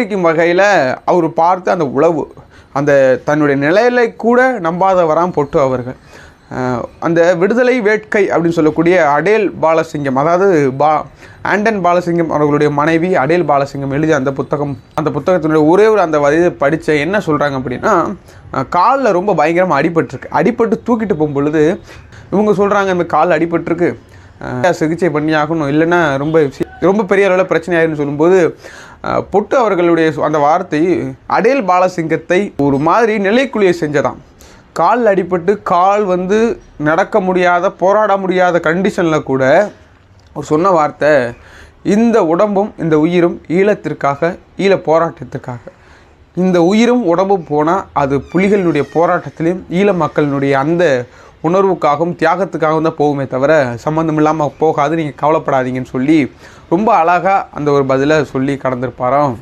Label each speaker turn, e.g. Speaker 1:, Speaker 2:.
Speaker 1: சித்தரிக்கும் வகையில் அவர் பார்த்து அந்த உளவு அந்த தன்னுடைய நிலையில கூட நம்பாதவராம் பொட்டு அவர்கள். அந்த விடுதலை வேட்கை அப்படின்னு சொல்லக்கூடிய அடேல் பாலசிங்கம், அதாவது ஆண்டன் பாலசிங்கம் அவர்களுடைய மனைவி அடேல் பாலசிங்கம் எழுதிய அந்த புத்தகத்தினுடைய ஒரே ஒரு அந்த வரியை படித்த என்ன சொல்கிறாங்க அப்படின்னா, காலில் ரொம்ப பயங்கரமாக அடிபட்டு தூக்கிட்டு போகும்பொழுது இவங்க சொல்கிறாங்க, இந்த காலில் அடிபட்டிருக்கு, சிகிச்சை பண்ணி ஆகணும், இல்லைன்னா ரொம்ப பெரிய அளவில் பிரச்சனை ஆயிருன்னு சொல்லும்போது பொட்டு அவர்களுடைய அந்த வார்த்தை அடேல் பாலசிங்கத்தை ஒரு மாதிரி நிலைக்குழியை செஞ்சதாம். கால் அடிபட்டு கால் நடக்க முடியாத, போராட முடியாத கண்டிஷனில் கூட ஒரு சொன்ன வார்த்தை, இந்த உடம்பும் இந்த உயிரும் ஈழத்திற்காக, ஈழ போராட்டத்திற்காக, இந்த உயிரும் உடம்பும் போனால் அது புலிகளினுடைய போராட்டத்திலையும் ஈழ மக்களினுடைய அந்த உணர்வுக்காகவும் தியாகத்துக்காகவும் தான் போகுமே தவிர சம்மந்தம் இல்லாமல் போகாது, நீங்கள் கவலைப்படாதீங்கன்னு சொல்லி ரொம்ப அழகாக அந்த ஒரு பதிலை சொல்லி கடந்திருப்பாராம்.